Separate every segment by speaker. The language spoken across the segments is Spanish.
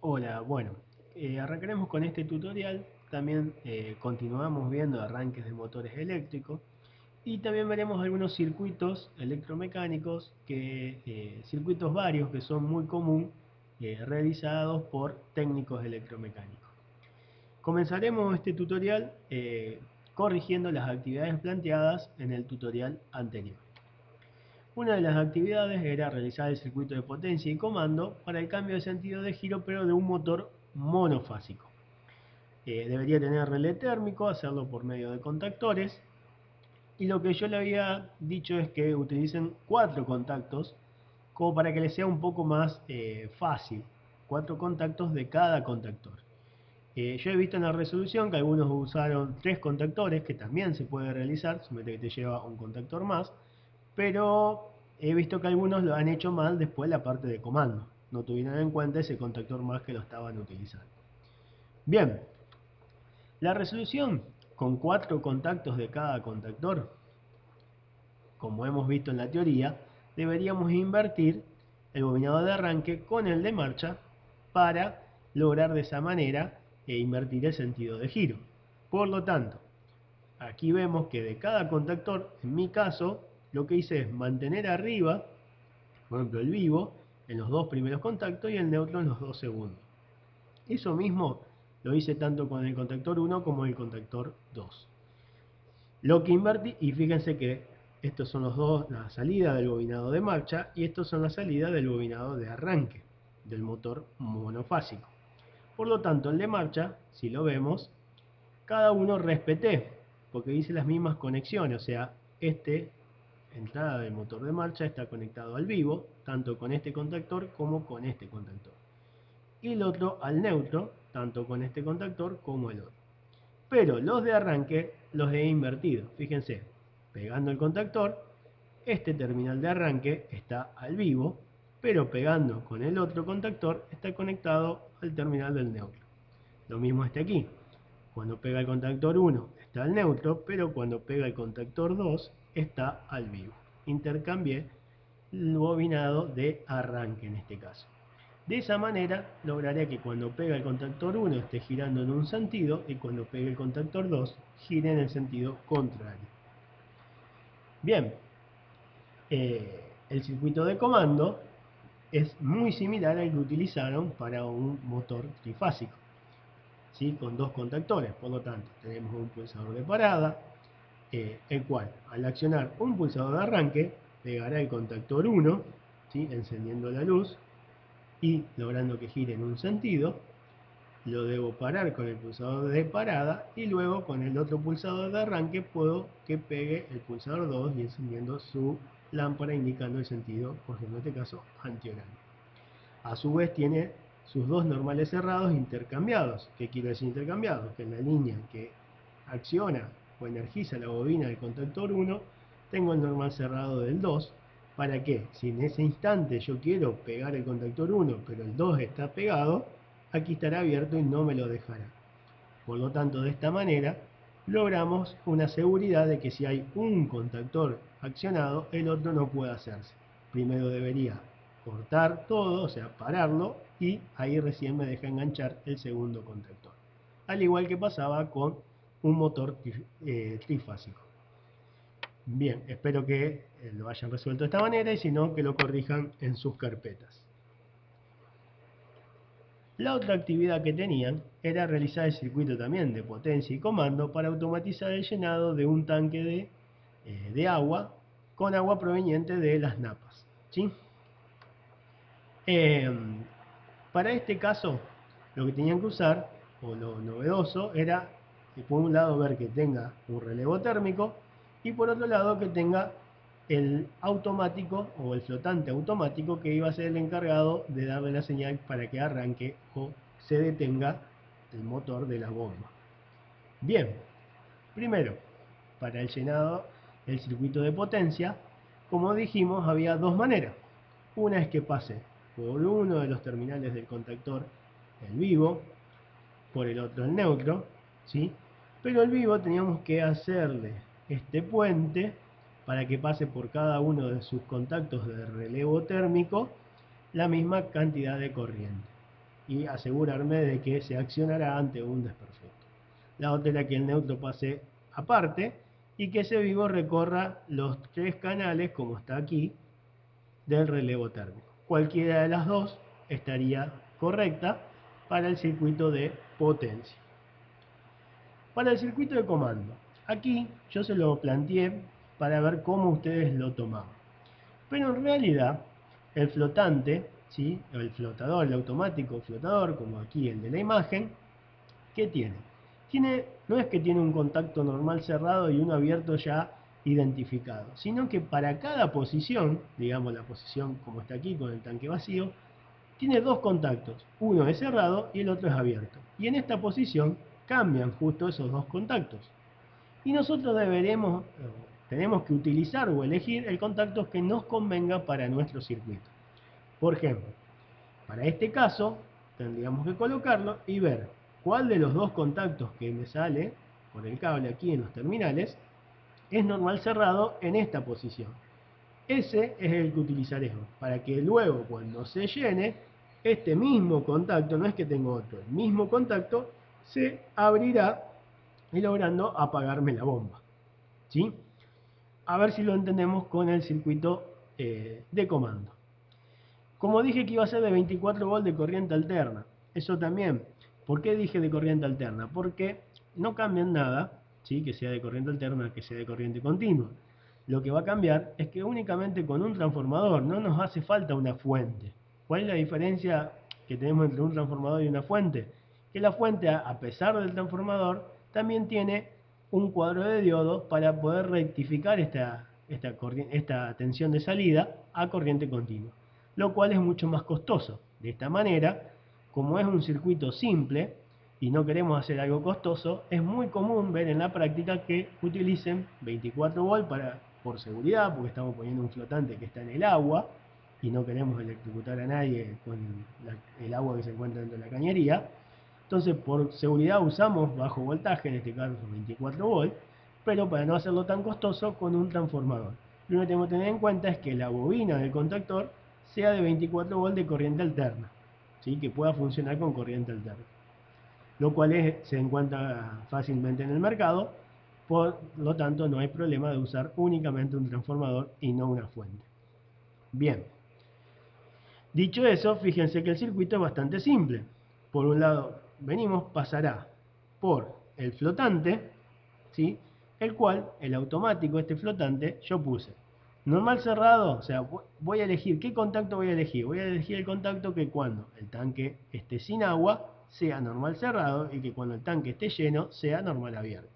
Speaker 1: Hola, bueno, arrancaremos con este tutorial. También continuamos viendo arranques de motores eléctricos y también veremos algunos circuitos electromecánicos, circuitos varios que son muy común realizados por técnicos electromecánicos. Comenzaremos este tutorial corrigiendo las actividades planteadas en el tutorial anterior. Una de las actividades era realizar el circuito de potencia y comando para el cambio de sentido de giro, pero de un motor monofásico. Debería tener relé térmico, hacerlo por medio de contactores. Y lo que yo le había dicho es que utilicen 4 contactos, como para que les sea un poco más fácil. 4 contactos de cada contactor. Yo he visto en la resolución que algunos usaron 3 contactores, que también se puede realizar, solamente que te lleva un contactor más, pero he visto que algunos lo han hecho mal después la parte de comando. No tuvieron en cuenta ese contactor más que lo estaban utilizando. Bien, la resolución con 4 contactos de cada contactor, como hemos visto en la teoría, deberíamos invertir el bobinado de arranque con el de marcha para lograr de esa manera invertir el sentido de giro. Por lo tanto, aquí vemos que de cada contactor, en mi caso, lo que hice es mantener arriba, por ejemplo, el vivo en los 2 primeros contactos y el neutro en los 2 segundos. Eso mismo lo hice tanto con el contactor 1 como el contactor 2. Lo que invertí, y fíjense que estos son los dos, la salida del bobinado de marcha y estos son la salida del bobinado de arranque del motor monofásico. Por lo tanto, el de marcha, si lo vemos, cada uno respeté, porque dice las mismas conexiones, o sea, entrada del motor de marcha está conectado al vivo, tanto con este contactor como con este contactor. Y el otro al neutro, tanto con este contactor como el otro. Pero los de arranque los he invertido. Fíjense, pegando el contactor, este terminal de arranque está al vivo, pero pegando con el otro contactor está conectado al terminal del neutro. Lo mismo está aquí. Cuando pega el contactor 1 está al neutro, pero cuando pega el contactor 2 está al vivo. Intercambié el bobinado de arranque en este caso. De esa manera lograré que cuando pega el contactor 1 esté girando en un sentido y cuando pegue el contactor 2 gire en el sentido contrario. Bien, el circuito de comando es muy similar al que utilizaron para un motor trifásico, ¿sí? Con 2 contactores. Por lo tanto, tenemos un pulsador de parada, el cual al accionar un pulsador de arranque pegará el contactor 1, ¿sí? Encendiendo la luz y logrando que gire en un sentido. Lo debo parar con el pulsador de parada y luego con el otro pulsador de arranque puedo que pegue el pulsador 2 y encendiendo su lámpara indicando el sentido, por ejemplo en este caso antihorario. A su vez tiene sus dos normales cerrados intercambiados. ¿Qué quiere decir intercambiados? Que en la línea que acciona o energiza la bobina del contactor 1 tengo el normal cerrado del 2 para que si en ese instante yo quiero pegar el contactor 1 pero el 2 está pegado, aquí estará abierto y no me lo dejará. Por lo tanto, de esta manera logramos una seguridad de que si hay un contactor accionado, el otro no puede hacerse. Primero debería cortar todo, o sea, pararlo, y ahí recién me deja enganchar el segundo contactor. Al igual que pasaba con un motor trifásico. Bien, espero que lo hayan resuelto de esta manera y si no, que lo corrijan en sus carpetas. La otra actividad que tenían era realizar el circuito también de potencia y comando para automatizar el llenado de un tanque de agua con agua proveniente de las napas, ¿sí? Eh, para este caso, lo que tenían que usar, o lo novedoso, era por un lado ver que tenga un relevo térmico y por otro lado que tenga el automático o el flotante automático que iba a ser el encargado de darle la señal para que arranque o se detenga el motor de la bomba. Bien, primero, para el llenado del circuito de potencia, como dijimos, había dos maneras. Una es que pase por uno de los terminales del contactor el vivo, por el otro el neutro, ¿sí? Pero el vivo teníamos que hacerle este puente para que pase por cada uno de sus contactos de relevo térmico la misma cantidad de corriente. y asegurarme de que se accionará ante un desperfecto. La otra era que el neutro pase aparte y que ese vivo recorra los 3 canales, como está aquí, del relevo térmico. Cualquiera de las dos estaría correcta para el circuito de potencia. Para el circuito de comando, aquí yo se lo planteé para ver cómo ustedes lo tomaban. Pero en realidad, el flotante, ¿sí? El flotador, el automático flotador, como aquí el de la imagen, ¿qué tiene? No es que tiene un contacto normal cerrado y uno abierto ya identificado, sino que para cada posición, digamos la posición como está aquí con el tanque vacío, tiene dos contactos, uno es cerrado y el otro es abierto. Y en esta posición cambian justo esos dos contactos. Y nosotros tenemos que utilizar o elegir el contacto que nos convenga para nuestro circuito. Por ejemplo, para este caso, tendríamos que colocarlo y ver cuál de los dos contactos que me sale por el cable aquí en los terminales es normal cerrado en esta posición. Ese es el que utilizaremos para que luego cuando se llene, este mismo contacto, no es que tengo otro, el mismo contacto se abrirá y logrando apagarme la bomba. ¿Sí? A ver si lo entendemos con el circuito de comando. Como dije que iba a ser de 24 volts de corriente alterna, eso también. ¿Por qué dije de corriente alterna? Porque no cambian nada, ¿sí? Que sea de corriente alterna, que sea de corriente continua. Lo que va a cambiar es que únicamente con un transformador no nos hace falta una fuente. ¿Cuál es la diferencia que tenemos entre un transformador y una fuente? Que la fuente, a pesar del transformador, también tiene un cuadro de diodos para poder rectificar esta tensión de salida a corriente continua, lo cual es mucho más costoso. De esta manera, como es un circuito simple y no queremos hacer algo costoso, es muy común ver en la práctica que utilicen 24 volts por seguridad, porque estamos poniendo un flotante que está en el agua y no queremos electrocutar a nadie con el agua que se encuentra dentro de la cañería. Entonces, por seguridad usamos bajo voltaje, en este caso 24 volts, pero para no hacerlo tan costoso, con un transformador. Lo que tenemos que tener en cuenta es que la bobina del contactor sea de 24 volts de corriente alterna, ¿sí? Que pueda funcionar con corriente alterna, lo cual se encuentra fácilmente en el mercado, por lo tanto no hay problema de usar únicamente un transformador y no una fuente. Bien, dicho eso, fíjense que el circuito es bastante simple. Por un lado, pasará por el flotante, ¿sí? El cual, el automático, este flotante, yo puse normal cerrado, o sea, voy a elegir, ¿qué contacto voy a elegir? Voy a elegir el contacto que cuando el tanque esté sin agua, sea normal cerrado, y que cuando el tanque esté lleno, sea normal abierto.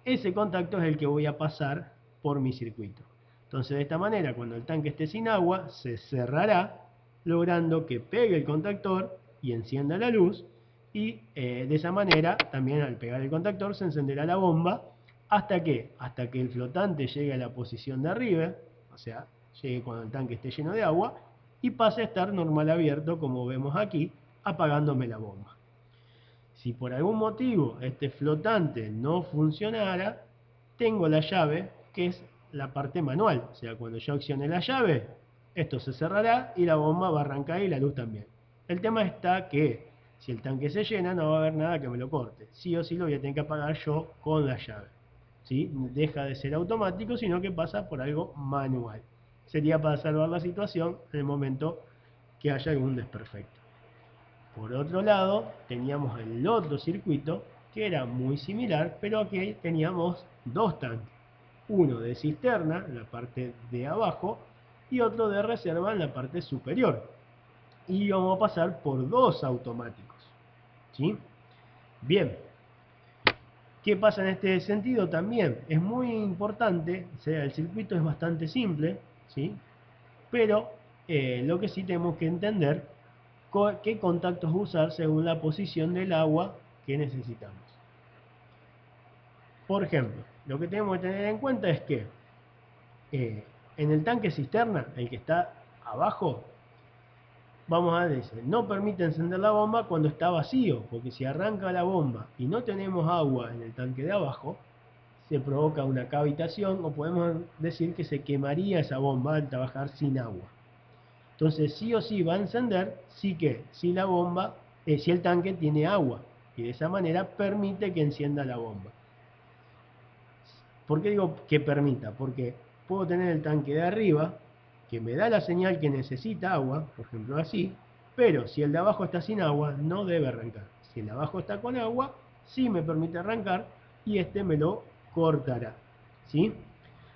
Speaker 1: Ese contacto es el que voy a pasar por mi circuito. Entonces, de esta manera, cuando el tanque esté sin agua, se cerrará, logrando que pegue el contactor y encienda la luz, y de esa manera, también al pegar el contactor, se encenderá la bomba. ¿Hasta qué? Hasta que el flotante llegue a la posición de arriba, o sea, llegue cuando el tanque esté lleno de agua, y pase a estar normal abierto, como vemos aquí, apagándome la bomba. Si por algún motivo este flotante no funcionara, tengo la llave, que es la parte manual. O sea, cuando yo accione la llave, esto se cerrará y la bomba va a arrancar y la luz también. El tema está que si el tanque se llena, no va a haber nada que me lo corte. Sí o sí lo voy a tener que apagar yo con la llave. ¿Sí? Deja de ser automático, sino que pasa por algo manual. Sería para salvar la situación en el momento que haya algún desperfecto. Por otro lado, teníamos el otro circuito que era muy similar, pero aquí teníamos dos tanques. Uno de cisterna en la parte de abajo y otro de reserva en la parte superior. Y vamos a pasar por dos automáticos. ¿Sí? Bien. ¿Qué pasa en este sentido? También es muy importante, o sea, el circuito es bastante simple, ¿sí? Pero lo que sí tenemos que entender qué contactos usar según la posición del agua que necesitamos. Por ejemplo, lo que tenemos que tener en cuenta es que en el tanque cisterna, el que está abajo, vamos a decir, no permite encender la bomba cuando está vacío, porque si arranca la bomba y no tenemos agua en el tanque de abajo, se provoca una cavitación, o podemos decir que se quemaría esa bomba al trabajar sin agua. Entonces sí o sí va a encender si la bomba, si el tanque tiene agua. Y de esa manera permite que encienda la bomba. ¿Por qué digo que permita? Porque puedo tener el tanque de arriba, que me da la señal que necesita agua, por ejemplo así, pero si el de abajo está sin agua, no debe arrancar. Si el de abajo está con agua, sí me permite arrancar y este me lo cortará. ¿Sí?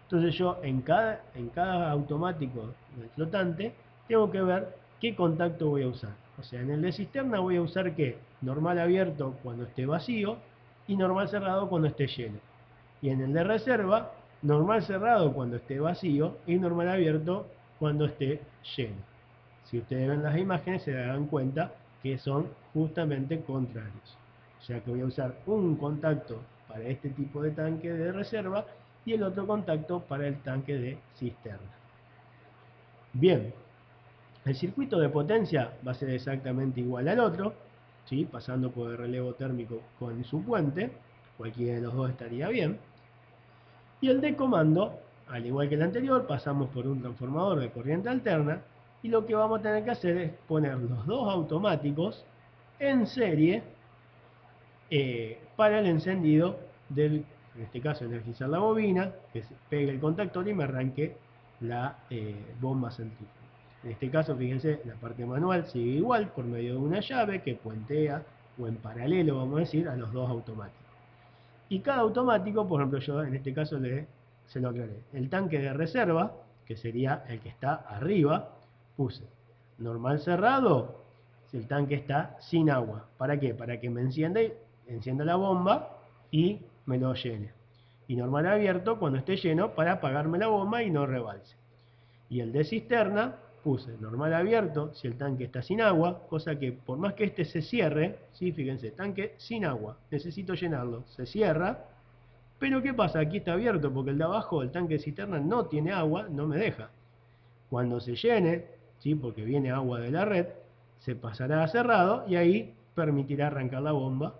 Speaker 1: Entonces yo en cada automático del flotante tengo que ver qué contacto voy a usar. O sea, en el de cisterna voy a usar ¿qué? Normal abierto cuando esté vacío y normal cerrado cuando esté lleno. Y en el de reserva, normal cerrado cuando esté vacío y normal abierto cuando esté lleno. Si ustedes ven las imágenes se darán cuenta que son justamente contrarios. O sea que voy a usar un contacto para este tipo de tanque de reserva y el otro contacto para el tanque de cisterna. Bien, el circuito de potencia va a ser exactamente igual al otro, ¿sí? Pasando por el relevo térmico con su puente, cualquiera de los dos estaría bien. Y el de comando, al igual que el anterior, pasamos por un transformador de corriente alterna y lo que vamos a tener que hacer es poner los dos automáticos en serie para el encendido del, en este caso energizar la bobina, que se pegue el contactor y me arranque la bomba centrífuga. En este caso, fíjense, la parte manual sigue igual por medio de una llave que puentea o en paralelo, vamos a decir, a los dos automáticos. Y cada automático, por ejemplo, yo en este caso se lo aclaré. El tanque de reserva, que sería el que está arriba, puse normal cerrado si el tanque está sin agua. ¿Para qué? Para que me encienda la bomba y me lo llene. Y normal abierto cuando esté lleno para apagarme la bomba y no rebalse. Y el de cisterna puse normal abierto si el tanque está sin agua, cosa que por más que este se cierre, ¿sí? Fíjense, tanque sin agua, necesito llenarlo, se cierra, pero ¿qué pasa? Aquí está abierto porque el de abajo, el tanque de cisterna, no tiene agua, no me deja. Cuando se llene, ¿sí? Porque viene agua de la red, se pasará a cerrado y ahí permitirá arrancar la bomba.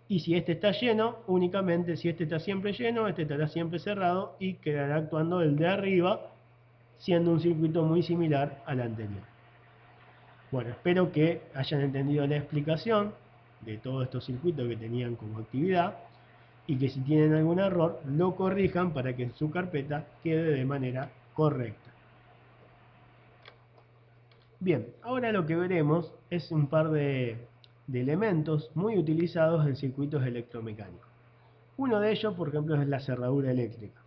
Speaker 1: Y si este está lleno, únicamente si este está siempre lleno, este estará siempre cerrado y quedará actuando el de arriba, siendo un circuito muy similar al anterior. Bueno, espero que hayan entendido la explicación de todos estos circuitos que tenían como actividad y que si tienen algún error lo corrijan para que su carpeta quede de manera correcta. Bien, ahora lo que veremos es un par de elementos muy utilizados en circuitos electromecánicos. Uno de ellos, por ejemplo, es la cerradura eléctrica.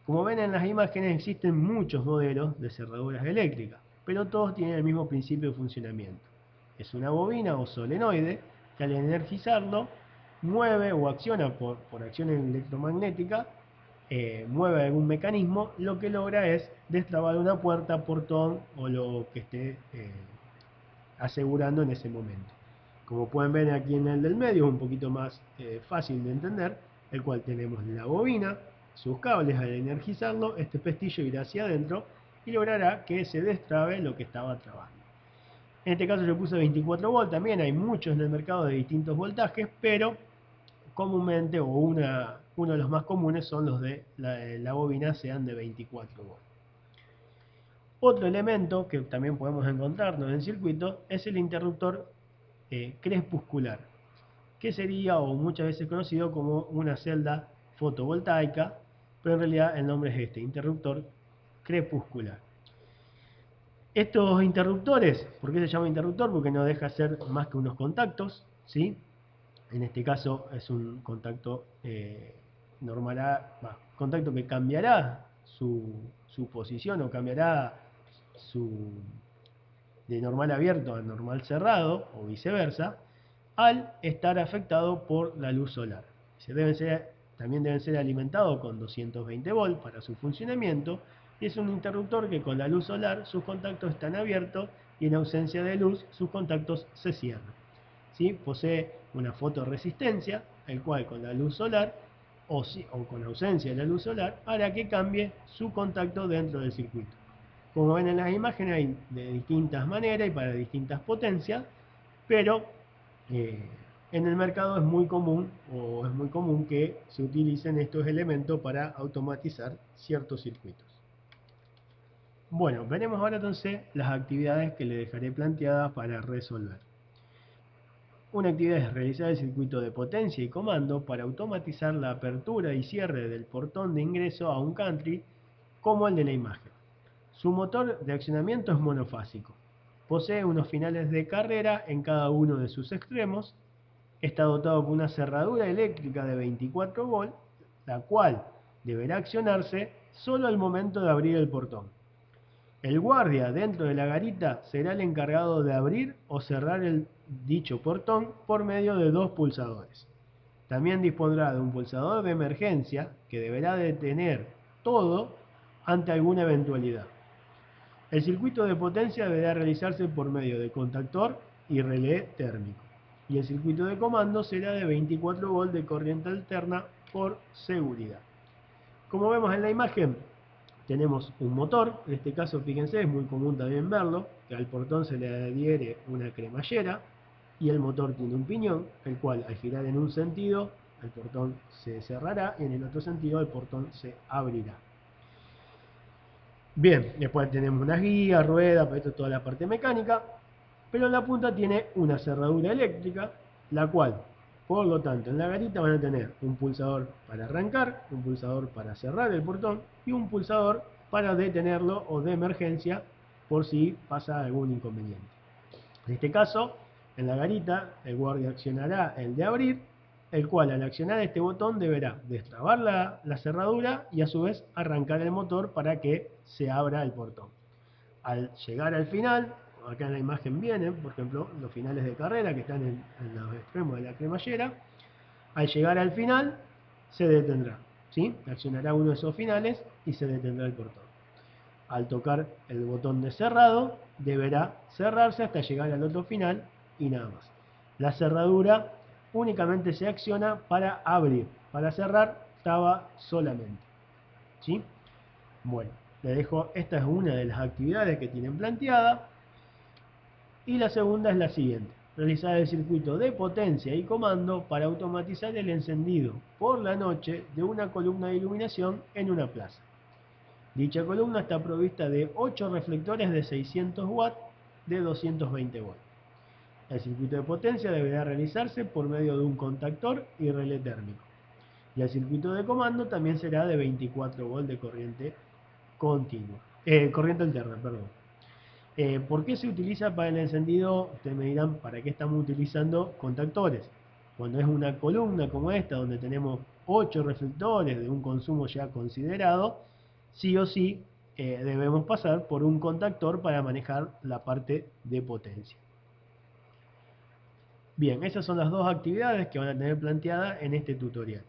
Speaker 1: Como ven en las imágenes existen muchos modelos de cerraduras eléctricas, pero todos tienen el mismo principio de funcionamiento. Es una bobina o solenoide que al energizarlo mueve o acciona por acción electromagnética, mueve algún mecanismo, lo que logra es destrabar una puerta, portón o lo que esté asegurando en ese momento. Como pueden ver aquí en el del medio es un poquito más fácil de entender, el cual tenemos la bobina, sus cables. Al energizarlo, este pestillo irá hacia adentro y logrará que se destrabe lo que estaba trabando. En este caso yo puse 24 volt, también hay muchos en el mercado de distintos voltajes, pero comúnmente uno de los más comunes son los de la bobina, sean de 24 volt. Otro elemento que también podemos encontrarnos en el circuito es el interruptor crepuscular, que sería o muchas veces conocido como una celda fotovoltaica, pero en realidad el nombre es este, interruptor crepuscular. Estos interruptores, ¿por qué se llama interruptor? Porque no deja de ser más que unos contactos, ¿sí? En este caso es un contacto normal, contacto que cambiará su posición o cambiará de normal abierto a normal cerrado o viceversa, al estar afectado por la luz solar. También deben ser alimentados con 220 volt para su funcionamiento y es un interruptor que con la luz solar sus contactos están abiertos y en ausencia de luz sus contactos se cierran. ¿Sí? Posee una fotorresistencia, el cual con la luz solar o con ausencia de la luz solar hará que cambie su contacto dentro del circuito. Como ven en las imágenes hay de distintas maneras y para distintas potencias, pero en el mercado es muy común que se utilicen estos elementos para automatizar ciertos circuitos. Bueno, veremos ahora entonces las actividades que le dejaré planteadas para resolver. Una actividad es realizar el circuito de potencia y comando para automatizar la apertura y cierre del portón de ingreso a un country como el de la imagen. Su motor de accionamiento es monofásico. Posee unos finales de carrera en cada uno de sus extremos. Está dotado con una cerradura eléctrica de 24 volt, la cual deberá accionarse solo al momento de abrir el portón. El guardia dentro de la garita será el encargado de abrir o cerrar dicho portón por medio de dos pulsadores. También dispondrá de un pulsador de emergencia que deberá detener todo ante alguna eventualidad. El circuito de potencia deberá realizarse por medio de contactor y relé térmico. Y el circuito de comando será de 24 volt de corriente alterna por seguridad. Como vemos en la imagen, tenemos un motor. En este caso, fíjense, es muy común también verlo, que al portón se le adhiere una cremallera y el motor tiene un piñón, el cual al girar en un sentido el portón se cerrará y en el otro sentido el portón se abrirá. Bien, después tenemos unas guías, ruedas, esto es toda la parte mecánica, pero en la punta tiene una cerradura eléctrica, la cual, por lo tanto, en la garita van a tener un pulsador para arrancar, un pulsador para cerrar el portón y un pulsador para detenerlo o de emergencia por si pasa algún inconveniente. En este caso, en la garita, el guardia accionará el de abrir, el cual al accionar este botón deberá destrabar la cerradura y a su vez arrancar el motor para que se abra el portón. Al llegar al final, acá en la imagen vienen, por ejemplo, los finales de carrera que están en los extremos de la cremallera, al llegar al final se detendrá, ¿sí? Accionará uno de esos finales y se detendrá el portón. Al tocar el botón de cerrado, deberá cerrarse hasta llegar al otro final y nada más. La cerradura únicamente se acciona para abrir, para cerrar traba solamente, ¿sí? Bueno, le dejo, esta es una de las actividades que tienen planteada. Y la segunda es la siguiente: realizar el circuito de potencia y comando para automatizar el encendido por la noche de una columna de iluminación en una plaza. Dicha columna está provista de 8 reflectores de 600 watts de 220 volts. El circuito de potencia deberá realizarse por medio de un contactor y relé térmico. Y el circuito de comando también será de 24 volts de corriente continua. Corriente alterna, perdón. ¿Por qué se utiliza para el encendido? Ustedes me dirán, ¿para qué estamos utilizando contactores? Cuando es una columna como esta, donde tenemos 8 reflectores de un consumo ya considerado, sí o sí debemos pasar por un contactor para manejar la parte de potencia. Bien, esas son las dos actividades que van a tener planteadas en este tutorial.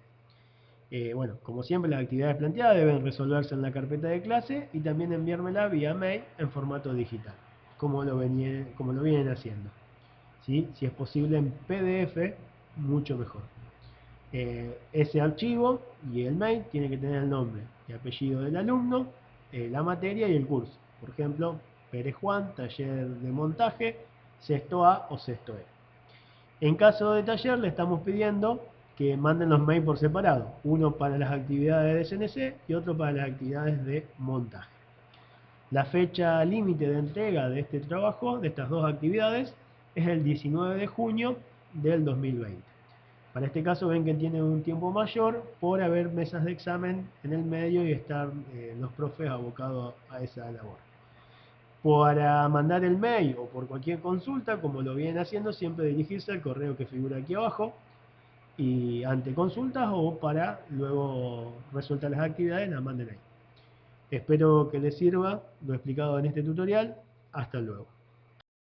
Speaker 1: Bueno, como siempre, las actividades planteadas deben resolverse en la carpeta de clase y también enviármela vía mail en formato digital, como lo vienen haciendo. ¿Sí? Si es posible en PDF, mucho mejor. Ese archivo y el mail tiene que tener el nombre y apellido del alumno, la materia y el curso. Por ejemplo, Pérez Juan, taller de montaje, sexto A o sexto E. En caso de taller, le estamos pidiendo que manden los mails por separado, uno para las actividades de CNC y otro para las actividades de montaje. La fecha límite de entrega de este trabajo, de estas dos actividades, es el 19 de junio del 2020. Para este caso ven que tiene un tiempo mayor por haber mesas de examen en el medio y estar los profes abocados a esa labor. Para mandar el mail o por cualquier consulta, como lo vienen haciendo, siempre dirigirse al correo que figura aquí abajo y ante consultas o para luego resueltas las actividades las manden ahí. Espero que les sirva lo explicado en este tutorial. Hasta luego.